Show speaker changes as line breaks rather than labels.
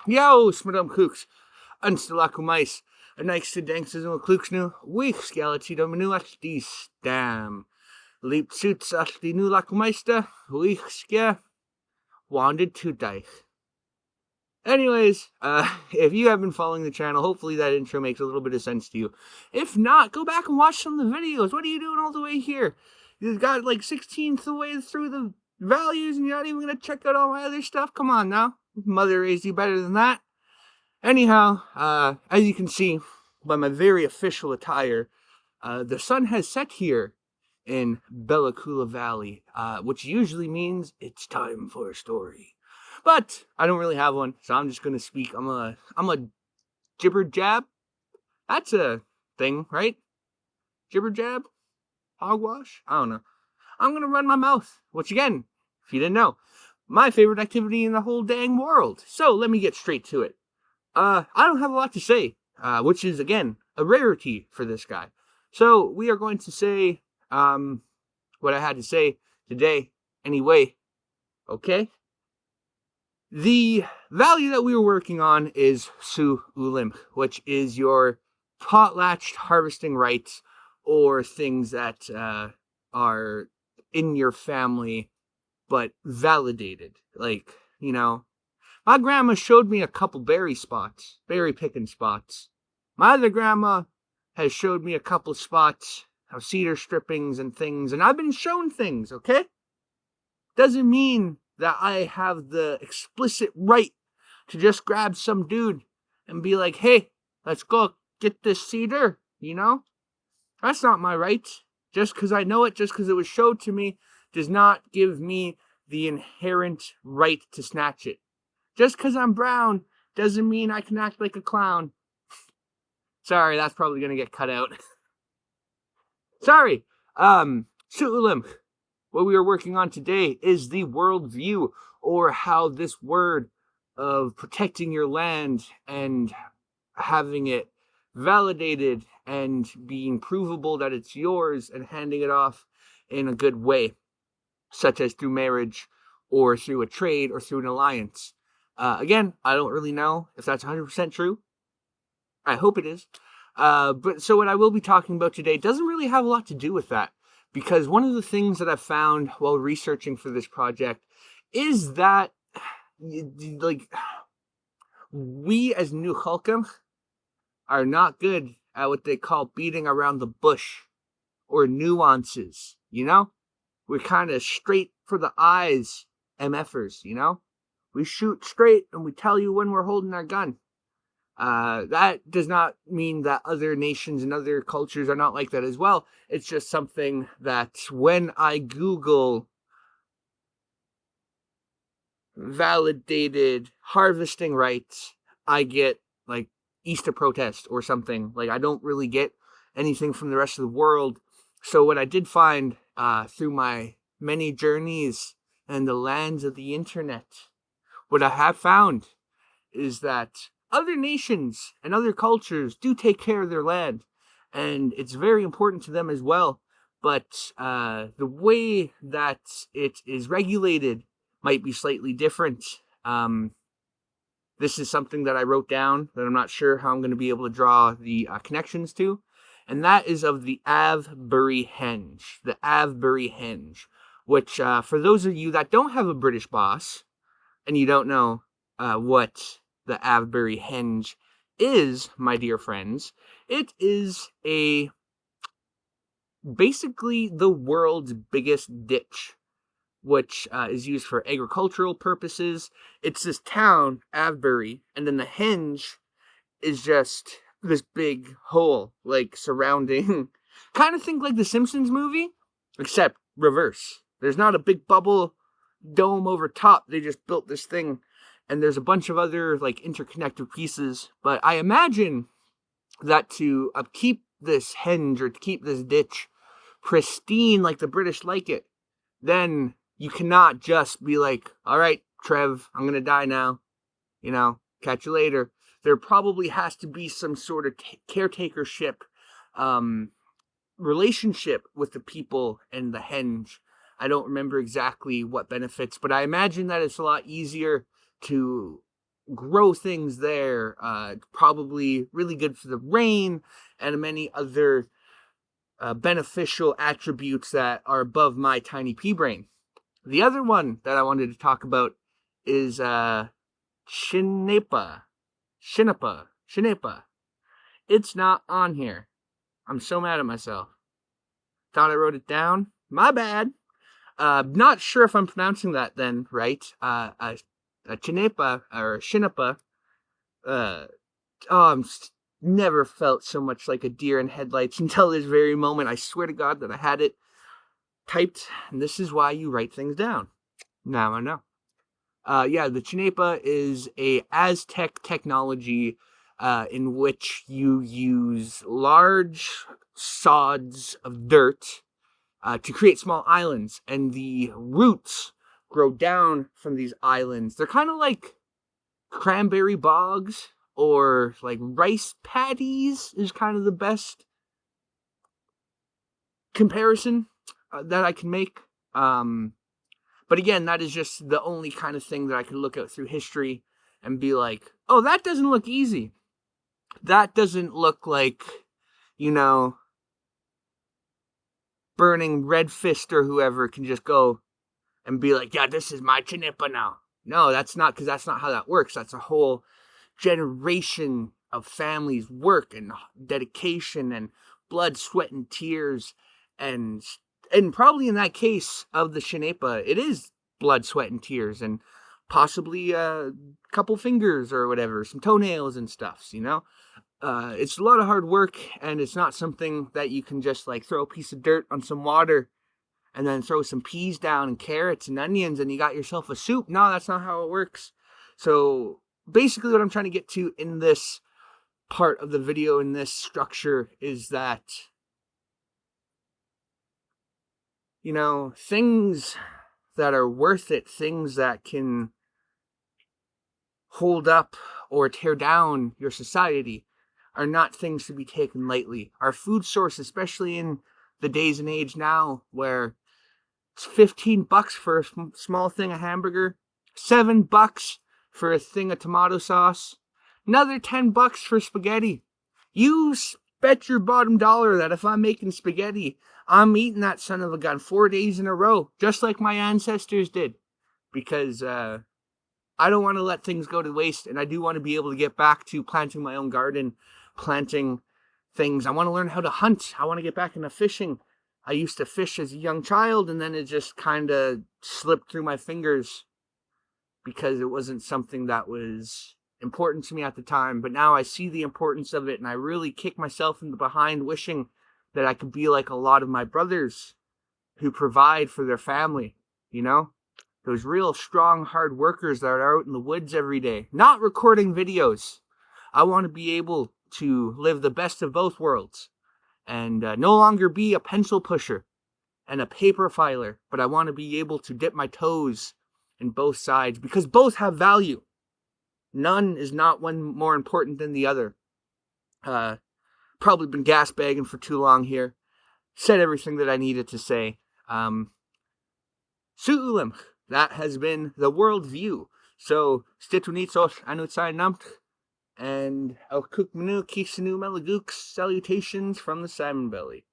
Yaw Smatmcuks Nts Laaqwmays Stl'mstaliwa wanted to die. Anyways, if you have been following the channel, hopefully that intro makes a little bit of sense to you. If not, go back and watch some of the videos. What are you doing all the way here? You've got like 16th of the way through the values and you're not even going to check out all my other stuff? Come on now. Mother raised you better than that. Anyhow, as you can see by my very official attire, the sun has set here in Bellacoola Valley, which usually means it's time for a story. But I don't really have one, so I'm just going to speak. I'm a jibber jab. That's a thing, right? Jibber jab? Hogwash? I don't know. I'm going to run my mouth, which again, if you didn't know, my favorite activity in the whole dang world. So let me get straight to it. I don't have a lot to say, which is, again, a rarity for this guy. So we are going to say what I had to say today anyway. Okay? The value that we were working on is Su7ulmc, which is your potlatched harvesting rights or things that are in your family but validated. Like, you know, my grandma showed me a couple berry picking spots. My other grandma has showed me a couple spots of cedar strippings and things, and I've been shown things, okay? Doesn't mean that I have the explicit right to just grab some dude and be like, hey, let's go get this cedar, you know? That's not my right. Just because I know it, just because it was showed to me, does not give me the inherent right to snatch it. Just because I'm brown doesn't mean I can act like a clown. Sorry, that's probably going to get cut out. Sorry. Su7ulmc. What we are working on today is the worldview, or how this word of protecting your land and having it validated and being provable that it's yours and handing it off in a good way, such as through marriage or through a trade or through an alliance. Again, I don't really know if that's 100% true. I hope it is. But so what I will be talking about today doesn't really have a lot to do with that, because one of the things that I've found while researching for this project is that, like, we as Nuchalkim are not good at what they call beating around the bush or nuances, you know? We're kind of straight for the eyes MFers, you know? We shoot straight and we tell you when we're holding our gun. That does not mean that other nations and other cultures are not like that as well. It's just something that when I Google validated harvesting rights, I get like Easter protest or something. Like, I don't really get anything from the rest of the world. So what I did find through my many journeys and the lands of the internet, what I have found is that other nations and other cultures do take care of their land, and it's very important to them as well. But the way that it is regulated might be slightly different. This is something that I wrote down that I'm not sure how I'm going to be able to draw the connections to, and that is of the Avebury Henge. The Avebury Henge, which for those of you that don't have a British boss, and you don't know what the Avebury Henge is, my dear friends, it is basically the world's biggest ditch, which is used for agricultural purposes. It's this town, Avebury, and then the henge is just this big hole, like, surrounding, kind of think like the Simpsons movie, except reverse. There's not a big bubble dome over top. They just built this thing, and there's a bunch of other, like, interconnected pieces. But I imagine that to upkeep this henge or to keep this ditch pristine like the British like it, then you cannot just be like, all right, Trev, I'm going to die now. Catch you later. There probably has to be some sort of caretakership relationship with the people and the henge. I don't remember exactly what benefits, but I imagine that it's a lot easier to grow things there. Probably really good for the rain and many other beneficial attributes that are above my tiny pea brain. The other one that I wanted to talk about is Shinepa. It's not on here. I'm so mad at myself. Thought I wrote it down. My bad. Not sure if I'm pronouncing that then right. Chinepa or Shinepa. Never felt so much like a deer in headlights until this very moment. I swear to God that I had it typed, and this is why you write things down. Now I know. The Chinepa is a Aztec technology in which you use large sods of dirt to create small islands, and the roots grow down from these islands. They're kind of like cranberry bogs or like rice paddies is kind of the best comparison that I can make. But again, that is just the only kind of thing that I could look at through history and be like, oh, that doesn't look easy. That doesn't look like, Burning Red Fist or whoever can just go and be like, yeah, this is my Chinepa now. No, that's not, because that's not how that works. That's a whole generation of families' work and dedication and blood, sweat, and tears. And probably in that case of the Shinepa, it is blood, sweat, and tears, and possibly a couple fingers or whatever, some toenails and stuff, It's a lot of hard work, and it's not something that you can just like throw a piece of dirt on some water and then throw some peas down and carrots and onions and you got yourself a soup. No, that's not how it works. So basically what I'm trying to get to in this part of the video, in this structure, is that things that are worth it, things that can hold up or tear down your society, are not things to be taken lightly. Our food source, especially in the days and age now, where it's $15 for a small thing of hamburger, $7 for a thing of tomato sauce, another $10 for spaghetti. You bet your bottom dollar that if I'm making spaghetti, I'm eating that son of a gun 4 days in a row, just like my ancestors did. Because I don't want to let things go to waste, and I do want to be able to get back to planting my own garden, planting things. I want to learn how to hunt. I want to get back into fishing. I used to fish as a young child, and then it just kind of slipped through my fingers because it wasn't something that was important to me at the time. But now I see the importance of it, and I really kick myself in the behind wishing that I could be like a lot of my brothers who provide for their family, Those real strong, hard workers that are out in the woods every day, not recording videos. I want to be able to live the best of both worlds and no longer be a pencil pusher and a paper filer, but I want to be able to dip my toes in both sides because both have value. None is not one more important than the other. Probably been gas bagging for too long here. Said everything that I needed to say. Su7ulmc. That has been the Worldview. So, Stl'mstaliwa and Laaqwmays salutations from the Salmon Belly.